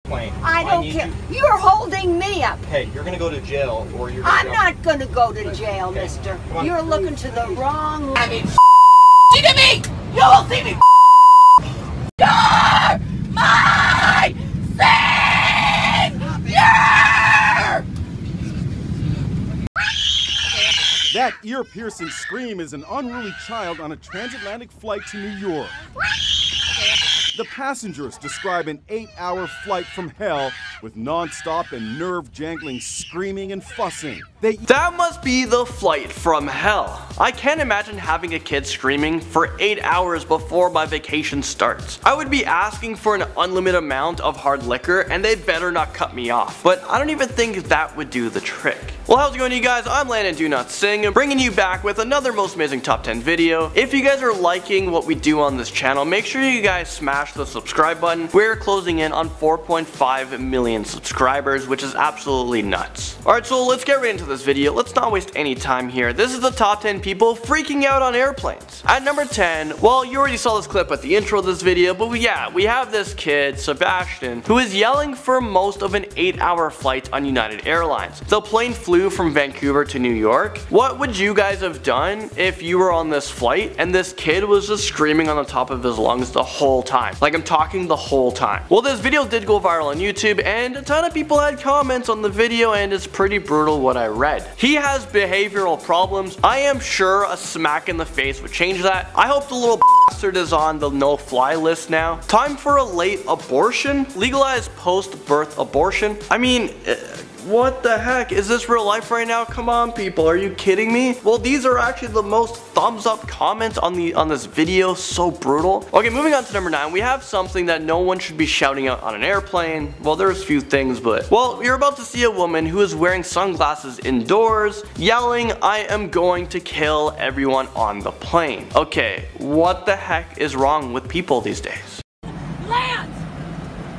plane. I don't care. You're holding me up. Hey, you're gonna go to jail, or you're. I'm not gonna go to jail, mister. You're looking to the wrong. I mean, see to me. You will see me. You're my savior. That ear-piercing scream is an unruly child on a transatlantic flight to New York. The passengers describe an 8-hour flight from hell with non-stop and nerve-jangling screaming and fussing. That must be the flight from hell. I can't imagine having a kid screaming for 8 hours before my vacation starts. I would be asking for an unlimited amount of hard liquor and they better not cut me off. But I don't even think that would do the trick. Well, how's it going, you guys? I'm Landon Do Not Sing, bringing you back with another most amazing top 10 video. If you guys are liking what we do on this channel, make sure you guys smash the subscribe button. We're closing in on 4.5 million subscribers, which is absolutely nuts. Alright, so let's get right into this video. Let's not waste any time here. This is the top 10 people freaking out on airplanes. At number 10, well, you already saw this clip at the intro of this video, but we have this kid, Sebastian, who is yelling for most of an 8-hour flight on United Airlines. The plane flew from Vancouver to New York. What would you guys have done if you were on this flight and this kid was just screaming on the top of his lungs the whole time? Like, I'm talking the whole time. Well, this video did go viral on YouTube and a ton of people had comments on the video, and it's pretty brutal what I read. He has behavioral problems. I am sure a smack in the face would change that. I hope the little bastard is on the no-fly list now. Time for a late abortion? Legalize post-birth abortion? I mean, what the heck? Is this real life right now? Come on, people, are you kidding me? Well, these are actually the most thumbs up comments on this video. So brutal. Okay, moving on to number 9, we have something that no one should be shouting out on an airplane. Well, there's a few things, but well, you're about to see a woman who is wearing sunglasses indoors yelling, "I am going to kill everyone on the plane." Okay, what the heck is wrong with people these days? Lance,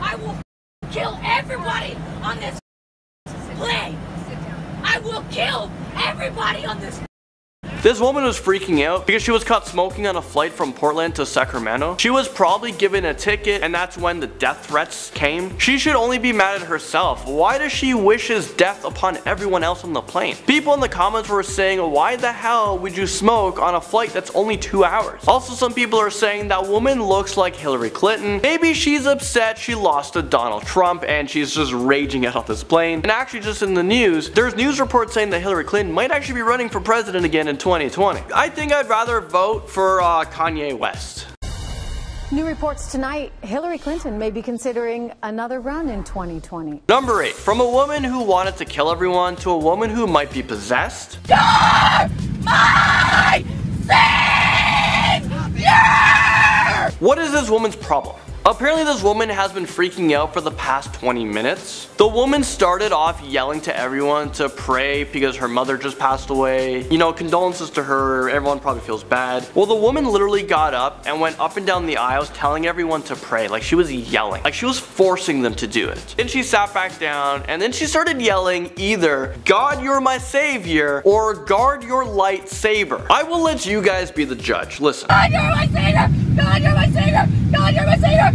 I will kill everybody on this plane. I will kill everybody on this. This woman was freaking out because she was caught smoking on a flight from Portland to Sacramento. She was probably given a ticket, and that's when the death threats came. She should only be mad at herself. Why does she wish his death upon everyone else on the plane? People in the comments were saying, why the hell would you smoke on a flight that's only 2 hours? Also, some people are saying that woman looks like Hillary Clinton. Maybe she's upset she lost to Donald Trump and she's just raging out on this plane. And actually, just in the news, there's news reports saying that Hillary Clinton might actually be running for president again in 2020. I think I'd rather vote for Kanye West. New reports tonight, Hillary Clinton may be considering another run in 2020. Number 8, from a woman who wanted to kill everyone to a woman who might be possessed. You're my savior! What is this woman's problem? Apparently this woman has been freaking out for the past 20 minutes. The woman started off yelling to everyone to pray because her mother just passed away. You know, condolences to her, everyone probably feels bad. Well, the woman literally got up and went up and down the aisles telling everyone to pray, like she was yelling, like she was forcing them to do it. Then she sat back down and then she started yelling either, "God, you're my savior," or "Guard your lightsaber." I will let you guys be the judge. Listen. God, you're my savior! God, you're my savior! God, you're my savior!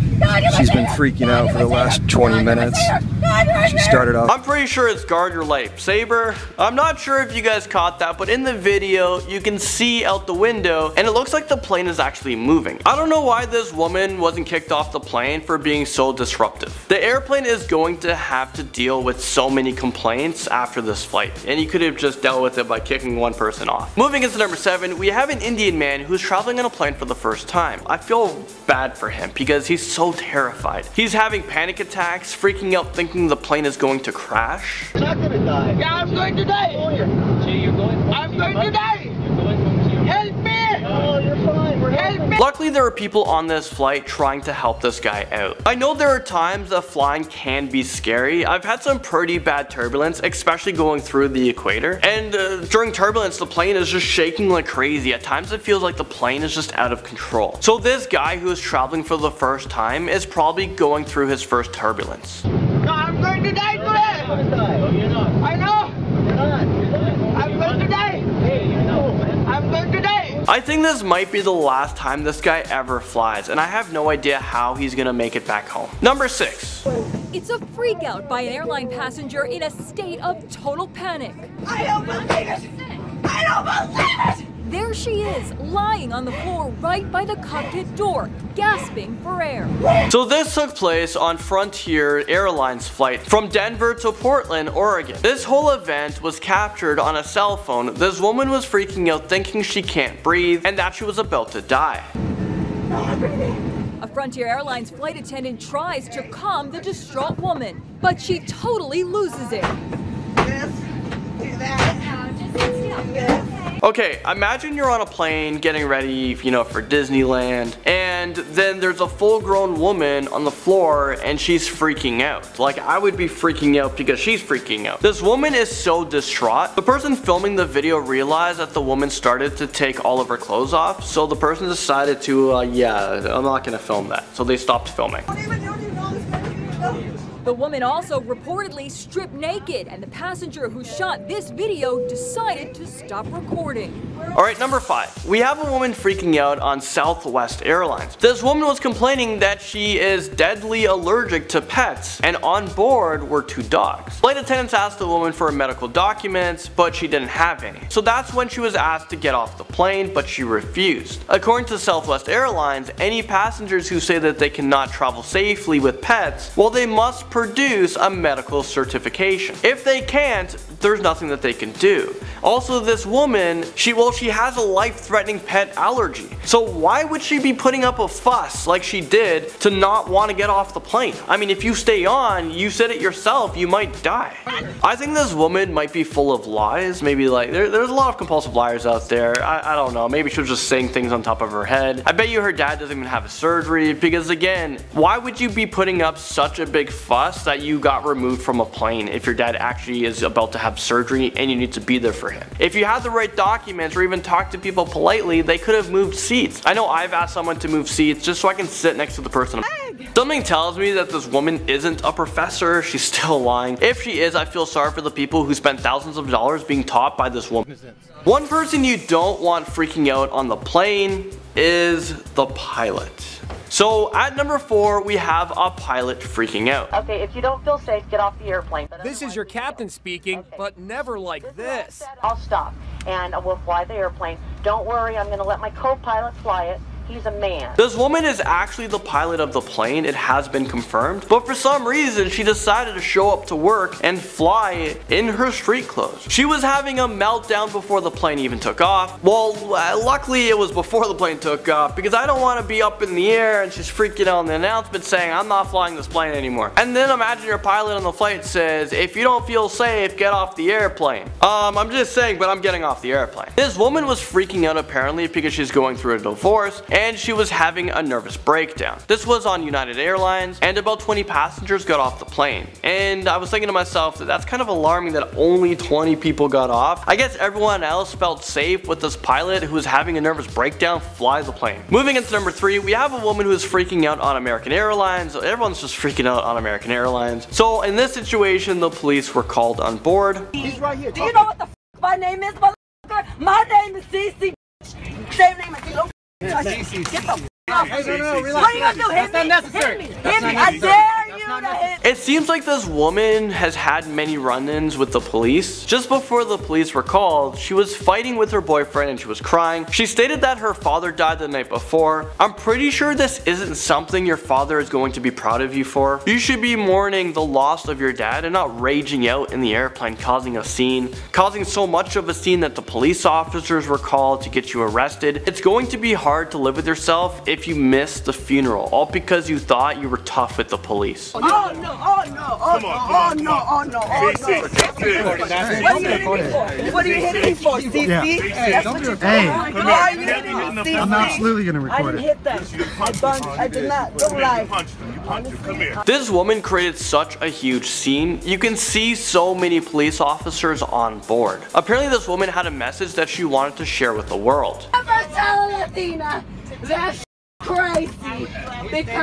She's been freaking out for the last 20 minutes. She started off. I'm pretty sure it's "Guard your lightsaber." I'm not sure if you guys caught that, but in the video you can see out the window and it looks like the plane is actually moving. I don't know why this woman wasn't kicked off the plane for being so disruptive. The airplane is going to have to deal with so many complaints after this flight, and you could have just dealt with it by kicking one person off. Moving into number 7, we have an Indian man who's traveling on a plane for the first time. I feel bad for him because he's so terrified. He's having panic attacks, freaking out, thinking the plane is going to crash. I'm not gonna die. Yeah, I'm going to die. I'm going to die. Help me! No, you're fine. Help me! Luckily, there are people on this flight trying to help this guy out. I know there are times that flying can be scary. I've had some pretty bad turbulence, especially going through the equator. And during turbulence, the plane is just shaking like crazy. At times, it feels like the plane is just out of control. So this guy who is traveling for the first time is probably going through his first turbulence. No, I'm going to die today! No, you're not. I know! You're not. I'm going to die! Hey, you know, man. I'm going to die! I think this might be the last time this guy ever flies, and I have no idea how he's gonna make it back home. Number 6. It's a freakout by an airline passenger in a state of total panic. I don't believe it! I don't believe it! There she is, lying on the floor right by the cockpit door, gasping for air. So this took place on Frontier Airlines flight from Denver to Portland, Oregon. This whole event was captured on a cell phone. This woman was freaking out, thinking she can't breathe and that she was about to die. A Frontier Airlines flight attendant tries to calm the distraught woman, but she totally loses it. Okay, imagine you're on a plane getting ready, for Disneyland, and then there's a full-grown woman on the floor and she's freaking out. Like, I would be freaking out because she's freaking out. This woman is so distraught. The person filming the video realized that the woman started to take all of her clothes off, so the person decided to, yeah, I'm not gonna film that. So they stopped filming. The woman also reportedly stripped naked, and the passenger who shot this video decided to stop recording. Alright, number 5. We have a woman freaking out on Southwest Airlines. This woman was complaining that she is deadly allergic to pets, and on board were 2 dogs. Flight attendants asked the woman for medical documents, but she didn't have any. So that's when she was asked to get off the plane, but she refused. According to Southwest Airlines, any passengers who say that they cannot travel safely with pets, well, they must produce a medical certification. If they can't, there's nothing that they can do. Also, this woman, she has a life-threatening pet allergy. So why would she be putting up a fuss like she did to not want to get off the plane? I mean, if you stay on, you said it yourself, you might die. I think this woman might be full of lies. Maybe like, there's a lot of compulsive liars out there. I don't know, maybe she was just saying things on top of her head. I bet you her dad doesn't even have a surgery, because again, why would you be putting up such a big fuss that you got removed from a plane if your dad actually is about to have surgery and you need to be there for him? If you had the right documents or even talked to people politely, they could have moved seats. I know I've asked someone to move seats just so I can sit next to the person. Something tells me that this woman isn't a professor. She's still lying. If she is, I feel sorry for the people who spent thousands of dollars being taught by this woman. One person you don't want freaking out on the plane is the pilot. So at number 4, we have a pilot freaking out. Okay, if you don't feel safe, get off the airplane. This is your captain speaking, okay. But never like this. I'll stop and we'll fly the airplane. Don't worry, I'm going to let my co-pilot fly it. He's a man. This woman is actually the pilot of the plane. It has been confirmed. But for some reason, she decided to show up to work and fly in her street clothes. She was having a meltdown before the plane even took off. Well, luckily it was before the plane took off, because I don't want to be up in the air and she's freaking out on the announcement saying, I'm not flying this plane anymore. And then imagine your pilot on the flight says, if you don't feel safe, get off the airplane. I'm just saying, but I'm getting off the airplane. This woman was freaking out apparently because she's going through a divorce, and she was having a nervous breakdown. This was on United Airlines, and about 20 passengers got off the plane. And I was thinking to myself that that's kind of alarming that only 20 people got off. I guess everyone else felt safe with this pilot who was having a nervous breakdown fly the plane. Moving into number 3, we have a woman who is freaking out on American Airlines. Everyone's just freaking out on American Airlines. So in this situation, the police were called on board. He's right here. Do you know what the f my name is, motherfucker? My name is CC. Same name as you. Get the f off. No, relax. What are you gonna do? Hit me? Unnecessary. Hit me. Hit me. I dare you to hit me. It seems like this woman has had many run-ins with the police. Just before the police were called, she was fighting with her boyfriend and she was crying. She stated that her father died the night before. I'm pretty sure this isn't something your father is going to be proud of you for. You should be mourning the loss of your dad and not raging out in the airplane, causing a scene. Causing so much of a scene that the police officers were called to get you arrested. It's going to be hard to live with yourself if you miss the funeral, all because you thought you were tough with the police. Oh no, oh no, oh no, oh no, oh no. What are you hitting me for? CC? Hey, don't do it. Hey, why are you hitting me, CC? I'm absolutely gonna record it. I didn't hit them. I did not. Don't lie. This woman created such a huge scene. You can see so many police officers on board. Apparently this woman had a message that she wanted to share with the world. Never tell a Latina that's crazy.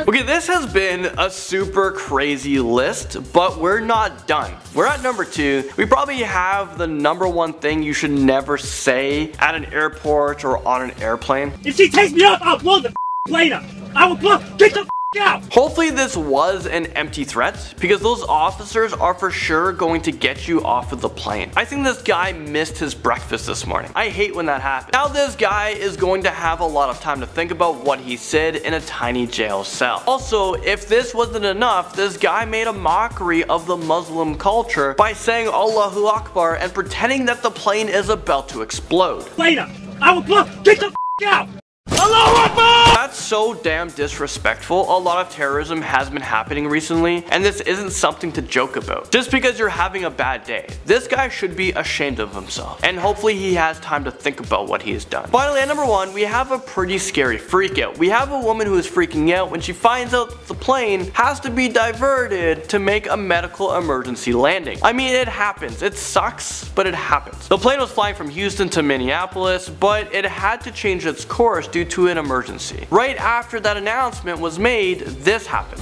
Okay, this has been a super crazy list, but we're not done. We're at number 2. We probably have the number 1 thing you should never say at an airport or on an airplane. If she takes me up, I'll blow the plane up. I will blow. Get the out! Hopefully this was an empty threat, because those officers are for sure going to get you off of the plane. I think this guy missed his breakfast this morning. I hate when that happens. Now this guy is going to have a lot of time to think about what he said in a tiny jail cell. Also, if this wasn't enough, this guy made a mockery of the Muslim culture by saying Allahu Akbar and pretending that the plane is about to explode. Later, I will blow. Get the out! Allahu Akbar! That's so damn disrespectful. A lot of terrorism has been happening recently, and this isn't something to joke about. Just because you're having a bad day, this guy should be ashamed of himself, and hopefully he has time to think about what he has done. Finally, at number 1, we have a pretty scary freakout. We have a woman who is freaking out when she finds out that the plane has to be diverted to make a medical emergency landing. I mean, it happens. It sucks, but it happens. The plane was flying from Houston to Minneapolis, but it had to change its course due to an emergency. Right after that announcement was made, this happened.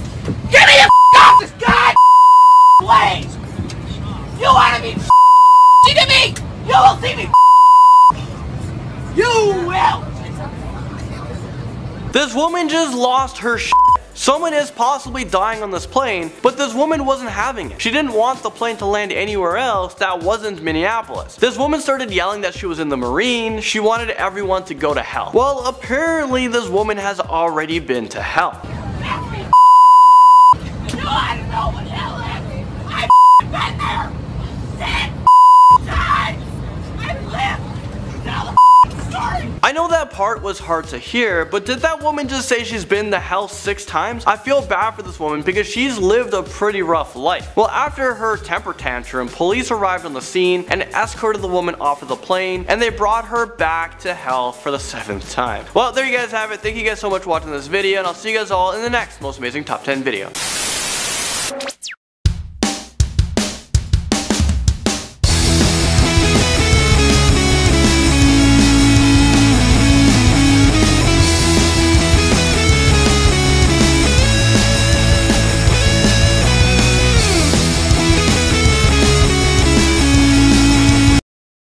Get me the off this god place! You wanna be to me? You will see me. You will. This woman just lost her shit. Someone is possibly dying on this plane, but this woman wasn't having it. She didn't want the plane to land anywhere else that wasn't Minneapolis. This woman started yelling that she was in the Marine. She wanted everyone to go to hell. Well, apparently this woman has already been to hell. You wanna know what hell is? I've been there 6 times. I've lived to tell the story. I know that part was hard to hear, but did that woman just say she's been to hell 6 times? I feel bad for this woman because she's lived a pretty rough life. Well, after her temper tantrum, police arrived on the scene and escorted the woman off of the plane, and they brought her back to hell for the 7th time. Well, there you guys have it. Thank you guys so much for watching this video, and I'll see you guys all in the next most amazing top 10 video.